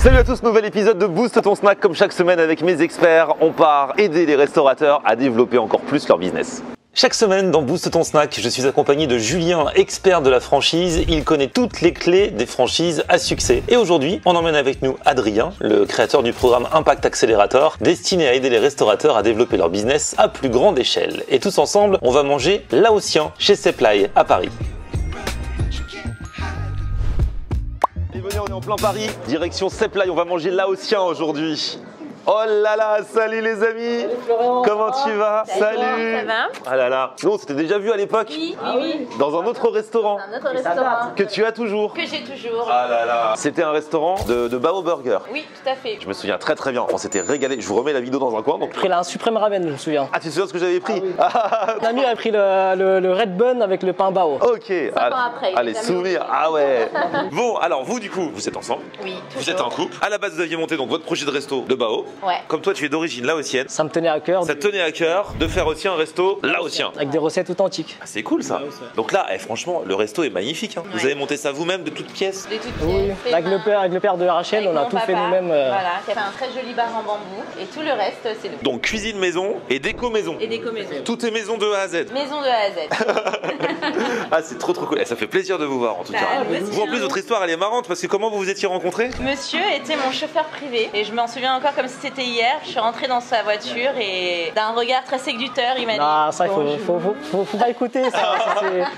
Salut à tous, nouvel épisode de Boost ton snack. Comme chaque semaine avec mes experts, on part aider les restaurateurs à développer encore plus leur business. Chaque semaine dans Boost ton snack, je suis accompagné de Julien, expert de la franchise. Il connaît toutes les clés des franchises à succès. Et aujourd'hui, on emmène avec nous Adrien, le créateur du programme Impact Accelerator, destiné à aider les restaurateurs à développer leur business à plus grande échelle. Et tous ensemble, on va manger laotien chez Seplai à Paris. Et venez, on est en plein Paris, direction Seplai, on va manger laotien aujourd'hui. Oh là là, salut les amis. Salut Florent. Comment tu vas? Salut. Ça va? Ah là là. Non, on s'était déjà vu à l'époque. Oui. Dans un autre restaurant. Un autre restaurant. Que tu as toujours. Que j'ai toujours. Ah là là. C'était un restaurant de Bao Burger. Oui, tout à fait. Je me souviens très très bien. On s'était régalé. Je vous remets la vidéo dans un coin. Donc... J'ai pris là un suprême ramen, je me souviens. Ah, tu te souviens ce que j'avais pris? Mon ami a pris le red bun avec le pain bao. Ok. Après, allez, souvenirs. Ah ouais. Bon, alors vous du coup, vous êtes ensemble. Oui, toujours. Vous êtes en couple. À la base, vous aviez monté donc votre projet de resto de Bao. Ouais. Comme toi, tu es d'origine laotienne. Ça me tenait à cœur. Ça te tenait à cœur de faire aussi un resto laotien. Avec des recettes authentiques. Ah, c'est cool ça. Donc là, franchement, le resto est magnifique. Hein. Vous Ouais. avez monté ça vous-même de toutes pièces? De toutes Oui, pièces, avec le père de Rachel, avec on a mon tout fait papa, nous-mêmes. Voilà, qui a fait un très joli bar en bambou. Et tout le reste, c'est nous. Donc cuisine maison et déco maison. Et déco maison. Tout est maison de A à Z. Maison de A à Z. Ah, c'est trop cool. Et ça fait plaisir de vous voir en tout Bah, cas. nous aussi, Vous en plus, hein. votre histoire elle est marrante parce que comment vous vous étiez rencontrés? Monsieur était mon chauffeur privé et je m'en souviens encore comme si c'était hier. Je suis rentrée dans sa voiture et d'un regard très séducteur, il m'a dit Ah, ça, il bonjour. faut pas écouter. Ça,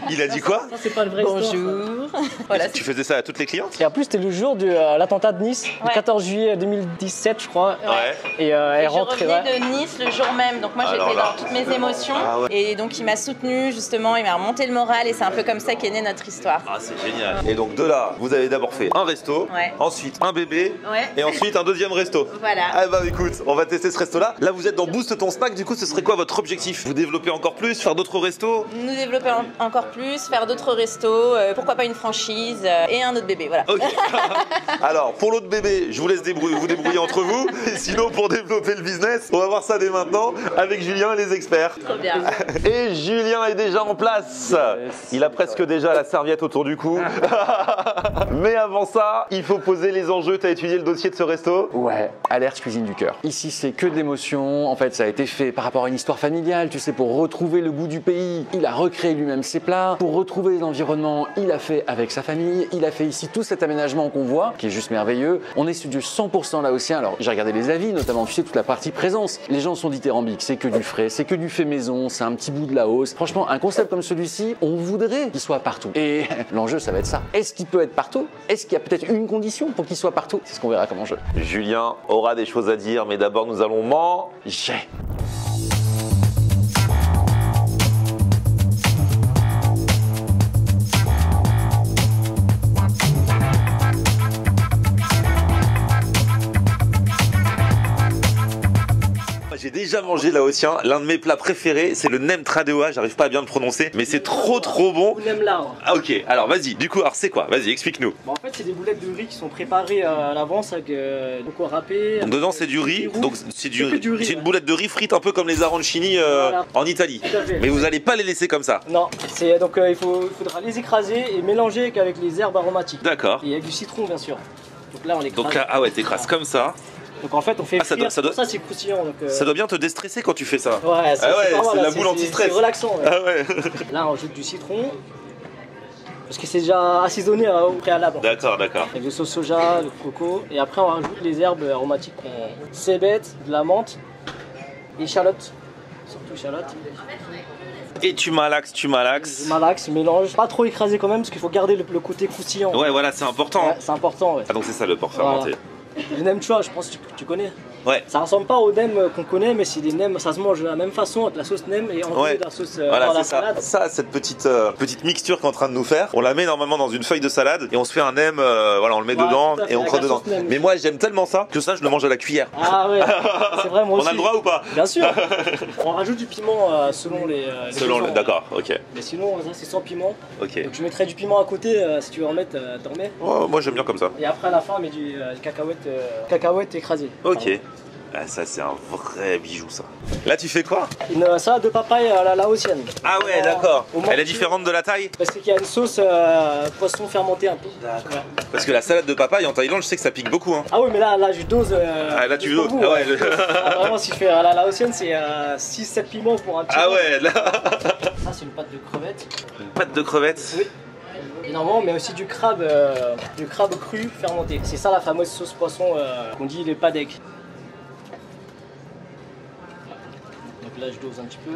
Il a dit quoi? c'est pas le vrai histoire. Bonjour. Voilà, Tu faisais ça à toutes les clientes? Et en plus, c'était le jour de l'attentat de Nice, le Ouais. 14 juillet 2017, je crois. Ouais. Et elle Et je rentrait. revenais de Nice le jour même, donc moi Alors j'étais là. dans toutes mes émotions. Ah ouais. Et donc il m'a soutenue justement, il m'a remonté le moral et c'est un peu comme ça qu'est née notre histoire. Ah, c'est génial. Et donc de là, vous avez d'abord fait un resto, Ouais. ensuite un bébé, Ouais. et ensuite un deuxième resto. Voilà. Ah bah écoute, on va tester ce resto-là. Là, vous êtes dans Boost ton snack. Du coup, ce serait quoi votre objectif? Vous développer encore plus, faire d'autres restos? Nous développer encore plus, faire d'autres restos, pourquoi pas une franchise et un autre bébé, voilà. Ok. Alors, pour l'autre bébé, je vous laisse vous débrouiller entre vous. Et sinon, pour développer le business, on va voir ça dès maintenant avec Julien et les experts. Trop bien. Et Julien est déjà en place. Il a presque déjà la serviette autour du cou. Mais avant ça, il faut poser les enjeux. Tu as étudié le dossier de ce resto? Ouais, Alerte Cuisine du Cœur. Ici, c'est que de l'émotion. En fait, ça a été fait par rapport à une histoire familiale, tu sais, pour retrouver le goût du pays. Il a recréé lui-même ses plats. Pour retrouver l'environnement, il a fait avec sa famille. Il a fait ici tout cet aménagement qu'on voit, qui est juste merveilleux. On est sur du 100% laotien. Alors, j'ai regardé les avis, notamment, tu sais, toute la partie présence. Les gens sont dithyrambiques. C'est que du frais, c'est que du fait maison, c'est un petit bout de Laos. Franchement, un concept comme celui-ci, on voudrait qu'il soit partout. Et l'enjeu, ça va être ça. Est-ce qu'il peut être partout? Est-ce qu'il y a peut-être une condition pour qu'il soit partout? C'est ce qu'on verra comme enjeu. Julien aura des choses à dire, mais d'abord, nous allons manger. J'ai déjà mangé laotien. L'un de mes plats préférés, c'est le nem tradewa. J'arrive pas à bien le prononcer, mais c'est trop bon. On aime là. Ah ok, alors vas-y, du coup, alors c'est quoi? Vas-y, explique-nous. En fait, c'est des boulettes de riz qui sont préparées à l'avance avec coco râpé. Donc dedans c'est du riz, rouge. donc c'est C'est que du riz, c'est une ouais. boulette de riz frite un peu comme les arancini Voilà. en Italie. Tout à fait. Mais vous allez pas les laisser comme ça. Non, donc il faudra les écraser et mélanger avec les herbes aromatiques. D'accord. Et avec du citron, bien sûr. Donc là, on l'écrase. Donc là, ah ouais, t'écrases comme ça. Donc en fait, on fait Ah, ça frire, doit- ça doit- pour ça c'est croustillant. Donc, Ça doit bien te déstresser quand tu fais ça. Ouais, c'est Ah ouais, pas mal, c'est là, la boule anti-stress. C'est relaxant. Ouais. Ah ouais. Là, on rajoute du citron. Parce que c'est déjà assaisonné au préalable. D'accord, d'accord. Avec de sauce soja, de coco. Et après, on rajoute les herbes aromatiques. Cébette, de la menthe, échalote. Surtout échalote. Et tu malaxes. Malaxe, mélange. Pas trop écrasé quand même, parce qu'il faut garder le côté croustillant. Ouais, voilà, c'est important. Ouais, c'est important, ouais. Ah donc c'est ça le porc Voilà. fermenté. Le nem chua, je pense que tu connais. Ouais. Ça ressemble pas au nem qu'on connaît, mais c'est des nems, ça se mange de la même façon avec la sauce nem et en Ouais. plus de la sauce Voilà, dans la c'est ça. salade. Ça, cette petite mixture qu'on est en train de nous faire, on la met normalement dans une feuille de salade et on se fait un nem, voilà, on le met Ouais, dedans tout à fait, et on avec creuse la dedans. sauce nem. Mais moi, j'aime tellement ça que ça, je le mange à la cuillère. Ah ouais, c'est vrai, moi On aussi. a le droit ou pas? Bien sûr. On rajoute du piment selon les Selon le... besoins. D'accord, ok. Mais sinon, ça c'est sans piment. Ok. Donc je mettrais du piment à côté, si tu veux en mettre, t'en mets. Oh, moi j'aime bien comme ça. Et après à la fin, on met du cacahuète écrasé. Ok. Ah, ça, c'est un vrai bijou, ça. Là, tu fais quoi? Une salade de papaye à la laotienne. Ah ouais, d'accord. Au Elle est morceau. différente de la Thaï? Parce qu'il y a une sauce poisson fermenté un peu. D'accord. Parce que la salade de papaye en Thaïlande, je sais que ça pique beaucoup. Hein. Ah oui, mais là je dose. Ah, là, tu dose doses. pour vous, Ah ouais, Ah, vraiment, si je fais à la laotienne, c'est 6-7 piments pour un petit. Ah ouais, là. Ça, c'est une pâte de crevettes. Une pâte de crevettes. Oui. Et normalement, on met aussi du crabe cru fermenté. C'est ça la fameuse sauce poisson qu'on dit les padek. Donc là, je dose un petit peu.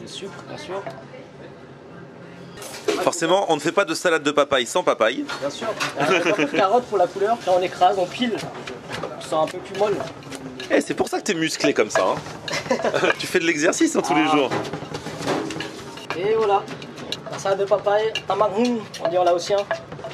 Le sucre, bien sûr. Forcément, on ne fait pas de salade de papaye sans papaye. Bien sûr. Un peu de carotte pour la couleur. Là, on écrase, on pile. On sent un peu plus molle. Eh, c'est pour ça que t'es musclé comme ça. Hein. Tu fais de l'exercice tous les jours. Et voilà. La salade de papaye, tamarung, on dit en laotien.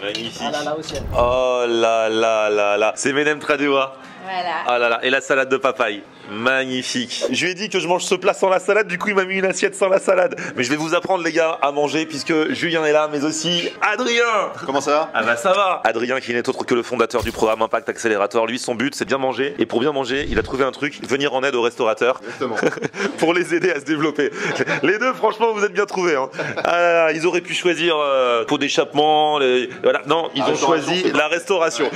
Magnifique. À la laotienne. Oh là là là là. C'est Menem Tradewa. Voilà. Ah là là. Et la salade de papaye. Magnifique. Je lui ai dit que je mange ce plat sans la salade, du coup il m'a mis une assiette sans la salade. Mais je vais vous apprendre les gars à manger puisque Julien est là, mais aussi Adrien. Comment ça va? Ah bah ça va. Adrien qui n'est autre que le fondateur du programme Impact Accelerator. Lui son but c'est bien manger. Et pour bien manger il a trouvé un truc, venir en aide aux restaurateurs. Exactement. Pour les aider à se développer. Les deux franchement vous êtes bien trouvés. Hein. Ah, ils auraient pu choisir pot d'échappement. Voilà. Non, ils ont choisi la restauration.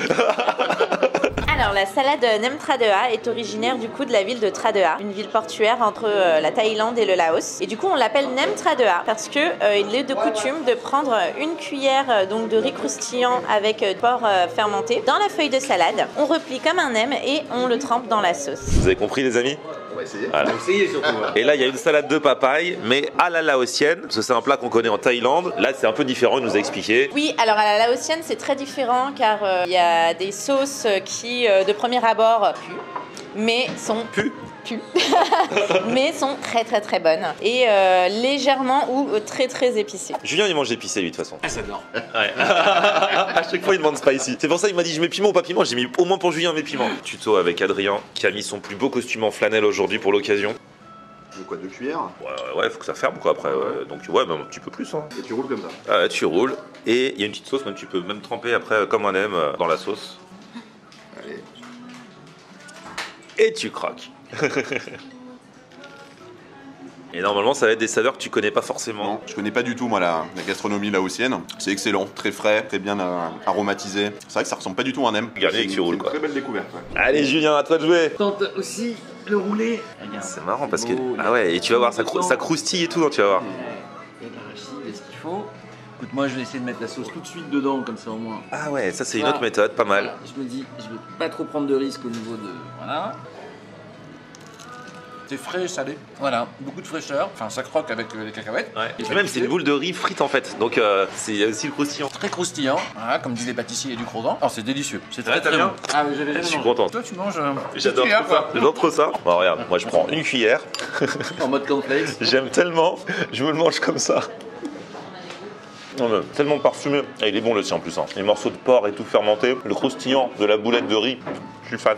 Alors la salade Nem Tradea est originaire du coup de la ville de Tradea, une ville portuaire entre la Thaïlande et le Laos. Et du coup on l'appelle Nem Tradea parce que il est de coutume de prendre une cuillère donc de riz croustillant avec porc fermenté dans la feuille de salade. On replie comme un nem et on le trempe dans la sauce. Vous avez compris les amis? On va essayer. Voilà. Et là, il y a une salade de papaye, mais à la laotienne, parce que c'est un plat qu'on connaît en Thaïlande. Là, c'est un peu différent, il nous a expliqué. Oui, alors à la laotienne c'est très différent car il y a des sauces qui de premier abord puent, mais sont mais sont très très très bonnes et légèrement ou très très épicées. Julien, il mange épicé, lui, de toute façon. Ah, j'adore. Ouais. À chaque fois, il demande spicy. C'est pour ça qu'il m'a dit, je mets piment ou pas piment. J'ai mis au moins pour Julien mes piments. Tuto avec Adrien, qui a mis son plus beau costume en flanelle aujourd'hui pour l'occasion. De quoi, 2 cuillères? Ouais, faut que ça ferme, quoi, après. Ouais. Donc, ouais, même un petit peu plus. Hein. Et tu roules comme ça? Ah, ouais, tu roules. Et il y a une petite sauce, même tu peux même tremper après, comme on aime, dans la sauce. Allez. Et tu croques. Et normalement, ça va être des saveurs que tu connais pas forcément. Non, je connais pas du tout moi la gastronomie laotienne. C'est excellent, très frais, très bien aromatisé. C'est vrai que ça ressemble pas du tout à un nem. Regardez C'est que tu une- roules, c'est une quoi. très belle découverte. Ouais. Allez, Julien, à toi de jouer. Tente aussi le roulé. C'est marrant parce que. Ah ouais, et tu vas voir, ça croustille et tout, hein, tu vas voir. Et l'arachide, est-ce qu'il faut? Écoute, moi je vais essayer de mettre la sauce tout de suite dedans, comme ça au moins. Ah ouais, ça c'est une Voilà. autre méthode, pas mal. Voilà, je me dis, je vais pas trop prendre de risques au niveau de. Voilà. C'est frais et salé. Voilà, beaucoup de fraîcheur. Enfin, ça croque avec les cacahuètes. Ouais. Et puis même, c'est une boule de riz frite en fait, donc c'est aussi le croustillant. Très croustillant. Voilà, comme disent les pâtissiers, et du croquant. Oh, c'est délicieux. C'est Ouais, très t'as très bien bon. Ah, mais j'avais Je jamais suis mangé. content. Toi, tu manges. J'adore cuillère, trop ça. J'adore trop ça. Bon, regarde, moi je prends une cuillère. En mode cornflakes. J'aime tellement, je me le mange comme ça. Non, mais tellement parfumé. Et il est bon le sien en plus. Hein. Les morceaux de porc et tout fermenté, le croustillant de la boulette de riz, je suis fan.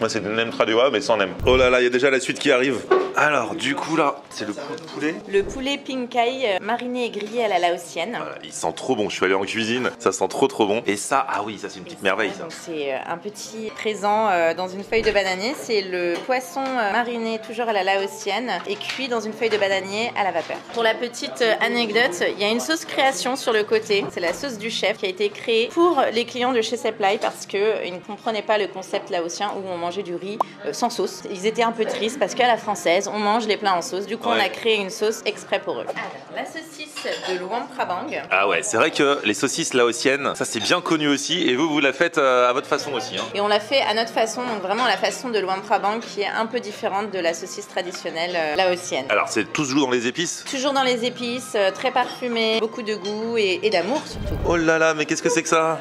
Moi c'est du nem tradewa mais sans nem. Oh là là, il y a déjà la suite qui arrive. Alors du coup là, c'est le coup de poulet. Le poulet pinkai mariné et grillé à la laotienne. Voilà, il sent trop bon, je suis allé en cuisine, ça sent trop bon. Et ça, ah oui, ça c'est une petite merveille ça. Donc c'est un petit présent dans une feuille de bananier. C'est le poisson mariné toujours à la laotienne et cuit dans une feuille de bananier à la vapeur. Pour la petite anecdote, il y a une sauce création sur le côté. C'est la sauce du chef qui a été créée pour les clients de chez Seplai parce qu'ils ne comprenaient pas le concept laotien où on mangeait du riz sans sauce. Ils étaient un peu tristes parce qu'à la française, on mange les plats en sauce. Du coup, on a créé une sauce exprès pour eux. Alors, la saucisse de Luang Prabang. Ah ouais, c'est vrai que les saucisses laotiennes, ça c'est bien connu aussi. Et vous la faites à votre façon aussi. Hein. Et on l'a fait à notre façon, donc vraiment la façon de Luang Prabang qui est un peu différente de la saucisse traditionnelle laotienne. Alors c'est tout se joue dans les épices. Toujours dans les épices, très parfumé, beaucoup de goût et d'amour surtout. Oh là là, mais qu'est-ce que c'est que ça?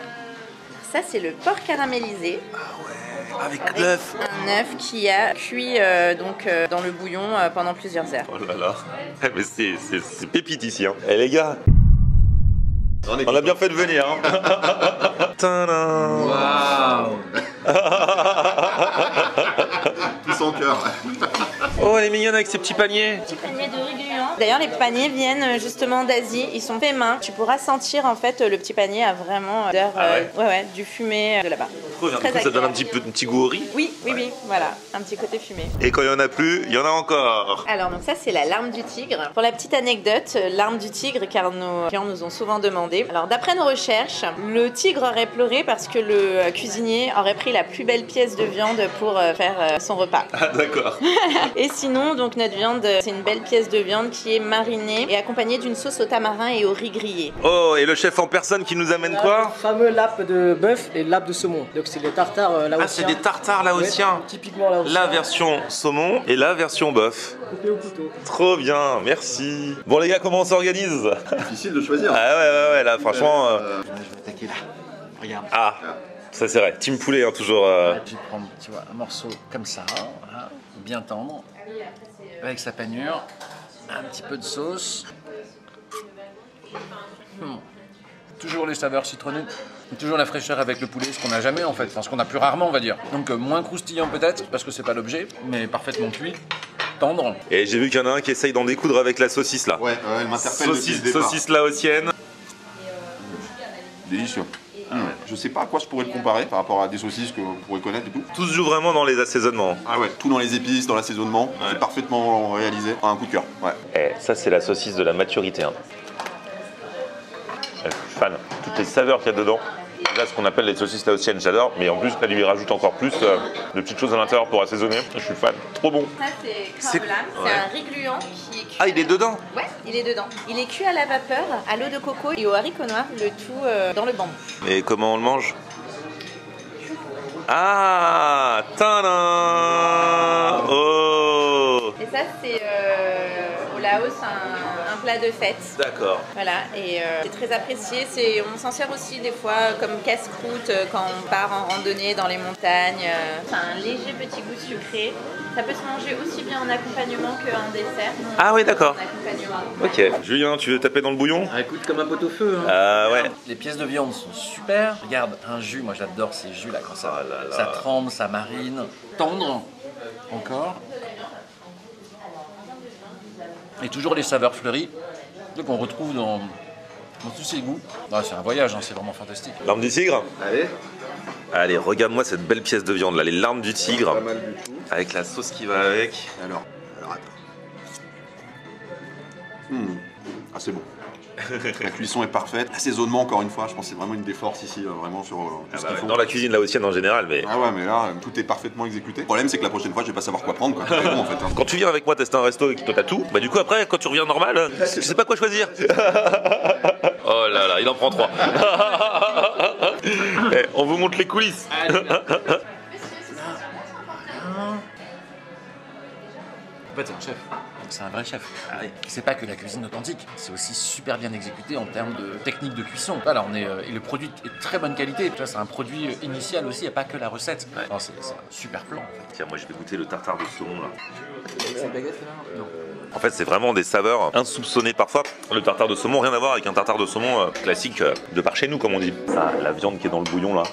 Ça, c'est le porc caramélisé. Avec Avec l'œuf. un œuf qui a cuit dans le bouillon pendant plusieurs heures. Oh là là. Mais c'est pépite ici. Hein. Eh les gars, on a bien fait de venir. Hein. Tadam. Waouh. Tout son cœur. Oh, elle est mignonne avec ses petits paniers. Petit panier de riz gluant. D'ailleurs, les paniers viennent justement d'Asie. Ils sont faits main. Tu pourras sentir en fait le petit panier a vraiment odeur Ah ouais du fumé de là-bas. Trop bien. Très Du coup, ça donne un agréable. petit goût au riz. Oui, voilà, un petit côté fumé. Et quand il y en a plus, il y en a encore. Alors donc ça c'est la larme du tigre. Pour la petite anecdote, larme du tigre car nos clients nous ont souvent demandé. Alors d'après nos recherches, le tigre aurait pleuré parce que le cuisinier aurait pris la plus belle pièce de viande pour faire son repas. Ah d'accord. Et sinon donc notre viande c'est une belle pièce de viande qui est marinée et accompagnée d'une sauce au tamarin et au riz grillé. Oh, et le chef en personne qui nous amène quoi? Le fameux lap de bœuf et lap de saumon. Donc c'est les tartares laotiens. Ah, c'est des tartares laotiens. Ouais, typiquement laotiens. La version saumon et la version bœuf. Coupé au couteau. Trop bien, merci. Bon les gars, comment on s'organise? Difficile de choisir. Ah ouais, là franchement... Je vais attaquer là. Regarde. Ah, ça c'est vrai. Team poulet, hein, toujours... Je vais prendre, tu vois, un morceau comme ça, voilà, bien tendre, avec sa panure, un petit peu de sauce. Toujours les saveurs citronnées, toujours la fraîcheur avec le poulet, ce qu'on n'a jamais en fait, enfin ce qu'on a plus rarement on va dire. Donc moins croustillant peut-être, parce que c'est pas l'objet, mais parfaitement cuit, tendre. Et j'ai vu qu'il y en a un qui essaye d'en découdre avec la saucisse là. Ouais, elle m'interpelle depuis le départ. Saucisse laotienne. Délicieux. Je sais pas à quoi je pourrais le comparer par rapport à des saucisses que vous pourrez connaître et tout. Tout se joue vraiment dans les assaisonnements. Ah ouais, tout dans les épices, dans l'assaisonnement, c'est parfaitement réalisé. Un coup de cœur, ouais. Eh, ça c'est la saucisse de la maturité. Hein. Je suis fan. Toutes les saveurs qu'il y a dedans. Là, ce qu'on appelle les saucisses laotiennes, j'adore. Mais en plus, elle lui rajoute encore plus de petites choses à l'intérieur pour assaisonner. Je suis fan. Trop bon. Ça c'est kraolam, c'est un riz gluant qui est cuit. Ah, il est dedans? Ouais, il est dedans. Il est cuit à la vapeur, à l'eau de coco et au haricot noir, le tout dans le bambou. Et comment on le mange? Ah, tadam! Oh! Et ça c'est au Laos un plat de fête. D'accord. Voilà, et c'est très apprécié. On s'en sert aussi des fois comme casse-croûte quand on part en randonnée dans les montagnes. C'est un léger petit goût sucré. Ça peut se manger aussi bien en accompagnement qu'en dessert. Ah oui, d'accord. En accompagnement. Ok. Julien, tu veux taper dans le bouillon? Ah, écoute comme un pot au feu. Hein. Ah ouais. Les pièces de viande sont super. Regarde, un jus, moi j'adore ces jus là quand ça, ça tremble, ça marine, tendre encore. Et toujours les saveurs fleuries qu'on retrouve dans tous ces goûts. Ah, c'est un voyage, hein, c'est vraiment fantastique. Larme du tigre? Allez, Allez, regarde-moi cette belle pièce de viande là, les larmes du tigre. pas mal du tout. Avec la sauce qui va avec. Alors attends. Ah c'est bon. La cuisson est parfaite. L'assaisonnement encore une fois, je pense que c'est vraiment une des forces ici, vraiment sur tout ce qu'il faut. Dans la cuisine laotienne en général, mais... Ah ouais, mais là, tout est parfaitement exécuté. Le problème, c'est que la prochaine fois, je vais pas savoir quoi prendre, quoi. C'est bon, en fait. Hein. Quand tu viens avec moi tester un resto et que toi t'as tout, bah du coup après, quand tu reviens normal, tu sais pas quoi choisir. Oh là là, il en prend 3. Eh, on vous montre les coulisses. En fait, c'est un chef. C'est un vrai chef. C'est pas que la cuisine authentique, c'est aussi super bien exécuté en termes de technique de cuisson. Voilà, et le produit est de très bonne qualité. Tu vois, c'est un produit initial aussi, et pas que la recette. Enfin, c'est un super plan en fait. Tiens, moi je vais goûter le tartare de saumon là. Avec cette baguette là? Non. En fait, c'est vraiment des saveurs insoupçonnées parfois. Le tartare de saumon, rien à voir avec un tartare de saumon classique de par chez nous, comme on dit. Ça, la viande qui est dans le bouillon là.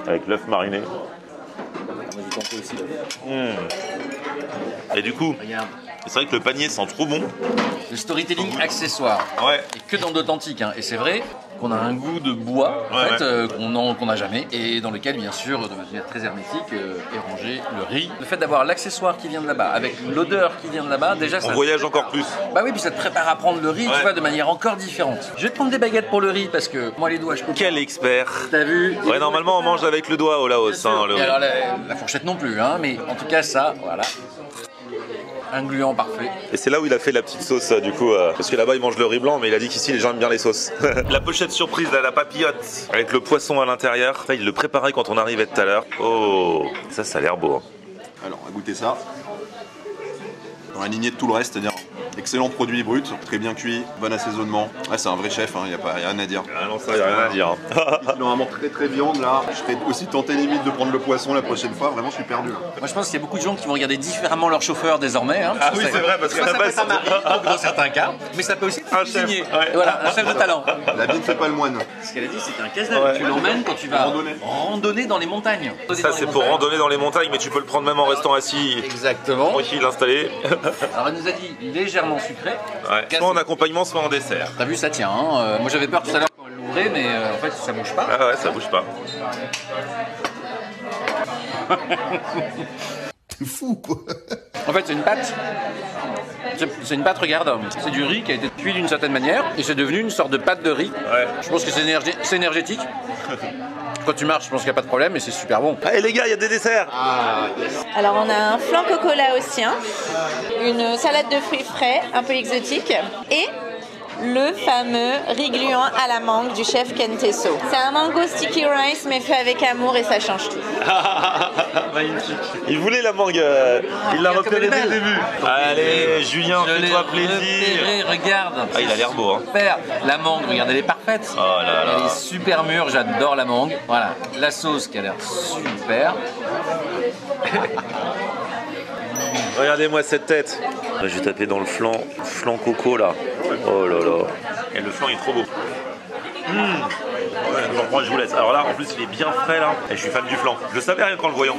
Avec l'œuf mariné. Et du coup, Regarde. c'est vrai que le panier sent trop bon. Le storytelling accessoire. Ouais. Et que dans d'authentique. Hein. Et c'est vrai qu'on a un goût de bois en Ouais, fait, qu'on n'a jamais. Et dans lequel, bien sûr, de manière très hermétique, est rangé le riz. Le fait d'avoir l'accessoire qui vient de là-bas, avec l'odeur qui vient de là-bas, déjà ça. On voyage encore plus. Bah oui, puis ça te prépare à prendre le riz, Ouais. tu vois, de manière encore différente. Je vais te prendre des baguettes pour le riz parce que moi les doigts je coupe. Quel expert. T'as vu? Ouais, normalement on mange avec le doigt au Laos. Hein, le Et riz. alors la fourchette non plus, hein, mais en tout cas ça, voilà. Un gluant parfait. Et c'est là où il a fait la petite sauce du coup, parce que là-bas il mange le riz blanc, mais il a dit qu'ici les gens aiment bien les sauces. La pochette surprise, là, la papillote, avec le poisson à l'intérieur. Ça, il le préparait quand on arrivait tout à l'heure. Oh, ça a l'air beau. Hein. Alors, on va goûter ça. Dans la lignée de tout le reste, c'est-à-dire excellent produit brut, très bien cuit, bon assaisonnement. Ouais, c'est un vrai chef, il n'y a rien à dire. Ah non, ça, y a rien à dire. Normalement très viande là. Je serais aussi tenté limite de prendre le poisson la prochaine fois, vraiment je suis perdu là. Moi je pense qu'il y a beaucoup de gens qui vont regarder différemment leur chauffeur désormais. Hein, Ah oui, c'est vrai, parce qu'à la ça peut base, être un mari, donc dans certains cas, mais ça peut aussi être un cuisinier. chef, ouais. Voilà, un chef de talent. La vie ne fait pas le moine. Ce qu'elle a dit, c'était un casse-dalle. Ouais. Tu l'emmènes quand tu vas Randonner. dans les montagnes. Ça, c'est pour randonner dans les montagnes, mais tu peux le prendre même en restant assis, Exactement. tranquille, installé. Alors elle nous a dit légèrement sucré. Ouais. Soit en accompagnement, soit en dessert. T'as vu, ça tient. Hein. Moi j'avais peur tout à l'heure quand elle près, mais en fait ça bouge pas. Ah ouais, ça bouge pas. T'es fou, quoi. En fait, c'est une pâte. C'est une pâte, regarde, c'est du riz qui a été cuit d'une certaine manière et c'est devenu une sorte de pâte de riz. Ouais. Je pense que c'est énergétique. Quand tu marches, je pense qu'il n'y a pas de problème et c'est super bon. Allez les gars, il y a des desserts. Alors on a un flan coco laotien, une salade de fruits frais un peu exotique et le fameux riz gluant à la mangue du chef Ken Tesso. C'est un mango sticky rice mais fait avec amour et ça change tout. Magnifique. Il voulait la mangue, il l'a repéré dès le début. Allez, Julien, fais-toi plaisir. Regarde. Ah, il a l'air beau, hein. Super. La mangue, regarde, elle est parfaite. Oh là là. Elle est super mûre, j'adore la mangue. Voilà, la sauce qui a l'air super. Regardez-moi cette tête. Je vais taper dans le flan coco là. Oh là là. Et le flan est trop beau. Ouais, j'en prends, je vous laisse. Alors là, en plus, il est bien frais là. Et je suis fan du flan. Je le savais rien qu'en le voyant.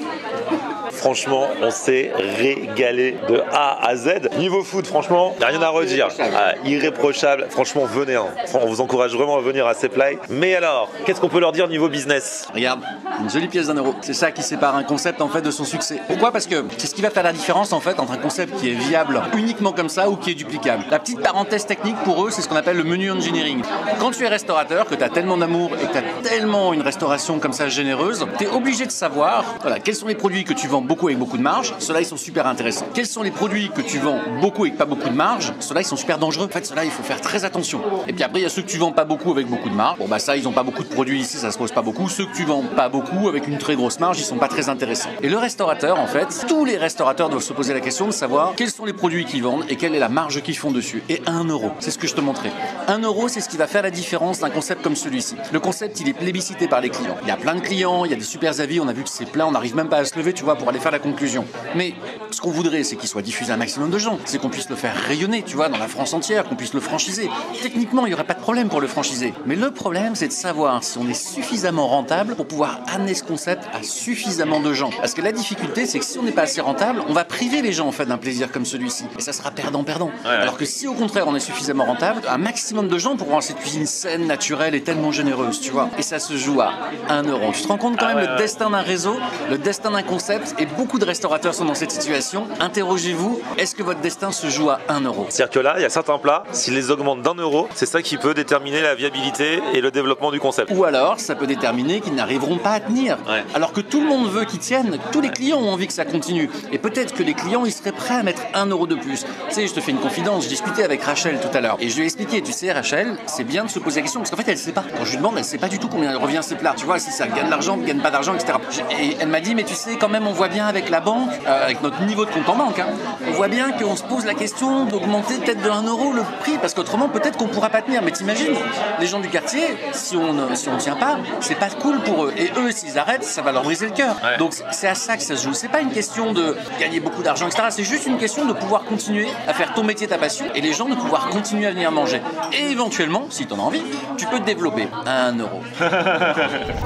Franchement, on s'est régalé de A à Z. Niveau food, franchement, y a rien à redire. Ah, irréprochable. Franchement, venez. Hein. On vous encourage vraiment à venir à Seplai. Mais alors, qu'est-ce qu'on peut leur dire niveau business? Regarde, une jolie pièce d'1 €. C'est ça qui sépare un concept en fait de son succès. Pourquoi? Parce que c'est ce qui va faire la différence en fait entre un concept qui est viable uniquement comme ça ou qui est duplicable. La petite parenthèse technique pour eux, c'est ce qu'on appelle le menu engineering. Quand tu es restaurateur, que tu as tellement d'amour et que tu as tellement une restauration comme ça généreuse, tu es obligé de savoir voilà, quels sont les produits que tu vends beaucoup avec beaucoup de marge. Ceux-là, ils sont super intéressants. Quels sont les produits que tu vends beaucoup avec pas beaucoup de marge? Ceux-là, ils sont super dangereux. En fait, ceux-là, il faut faire très attention. Et puis après, il y a ceux que tu vends pas beaucoup avec beaucoup de marge. Bon, bah ça, ils ont pas beaucoup de produits ici, ça se pose pas beaucoup. Ceux que tu vends pas beaucoup avec une très grosse marge, ils sont pas très intéressants. Et le restaurateur, en fait, tous les restaurateurs doivent se poser la question de savoir quels sont les produits qu'ils vendent et quelle est la marge qu'ils font dessus. Et 1 €, c'est ce que je te montrais. 1 €, c'est ce qui va faire la différence d'un concept comme celui-ci. Le concept, il est plébiscité par les clients. Il y a plein de clients, il y a des super avis, on a vu que c'est plein, on n'arrive même pas à se lever, tu vois, pour aller faire la conclusion. Mais ce qu'on voudrait, c'est qu'il soit diffusé à un maximum de gens, c'est qu'on puisse le faire rayonner, tu vois, dans la France entière, qu'on puisse le franchiser. Techniquement, il n'y aurait pas de problème pour le franchiser. Mais le problème, c'est de savoir si on est suffisamment rentable pour pouvoir amener ce concept à suffisamment de gens. Parce que la difficulté, c'est que si on n'est pas assez rentable, on va priver les gens en fait d'un plaisir comme celui-ci. Et ça sera perdant-perdant. Ouais. Alors que si au contraire on est suffisamment rentable, un maximum de gens pourront avoir cette cuisine saine, naturelle et tellement généreuse, tu vois. Et ça se joue à 1 €. Tu te rends compte quand même le destin d'un réseau, le destin d'un concept, et beaucoup de restaurateurs sont dans cette situation. Interrogez-vous, est-ce que votre destin se joue à 1 €? C'est-à-dire que là, il y a certains plats, s'ils les augmentent d'1 €, c'est ça qui peut déterminer la viabilité et le développement du concept. Ou alors, ça peut déterminer qu'ils n'arriveront pas à tenir. Ouais. Alors que tout le monde veut qu'ils tiennent, tous les clients ont envie que ça continue. Et peut-être que les clients, ils seraient prêts à mettre 1 € de plus. Tu sais, je te fais une confidence, je discutais avec Rachel tout à l'heure. Et je lui ai expliqué, tu sais, Rachel, c'est bien de se poser la question, parce qu'en fait, elle sait pas. Quand je lui demande, elle sait pas du tout combien elle revient ses plats. Tu vois, si ça gagne de l'argent, gagne pas d'argent, etc. Et elle m'a dit, mais tu sais, quand même, on voit bien avec la banque, avec notre niveau de compte en banque, hein, on voit bien qu'on se pose la question d'augmenter peut-être de 1 € le prix, parce qu'autrement, peut-être qu'on pourra pas tenir. Mais t'imagines, les gens du quartier, si on tient pas, c'est pas cool pour eux. Et eux, s'ils arrêtent, ça va leur briser le cœur. Ouais. Donc, c'est à ça que ça se joue. C'est pas une question de gagner beaucoup d'argent, etc. C'est juste une question de pouvoir continuer à faire ton métier, ta passion, et les gens de pouvoir continuer à venir manger. Et éventuellement, si t'en as envie, tu peux te développer à 1 €.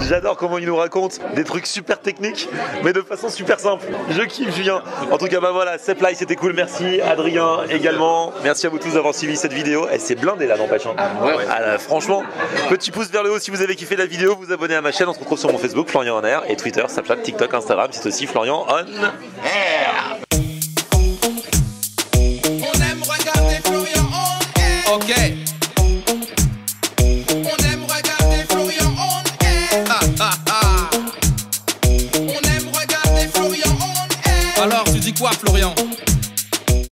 J'adore comment il nous raconte des trucs super techniques, mais de façon super simple. Je kiffe, Julien. En tout cas, bah voilà, Seplai, c'était cool. Merci, Adrien également. Merci à vous tous d'avoir suivi cette vidéo. Elle s'est blindée là, n'empêche. Hein. Franchement, petit pouce vers le haut si vous avez kiffé la vidéo. Vous abonnez à ma chaîne. On se retrouve sur mon Facebook, Florian On Air, et Twitter, Snapchat, TikTok, Instagram. C'est aussi Florian On Air.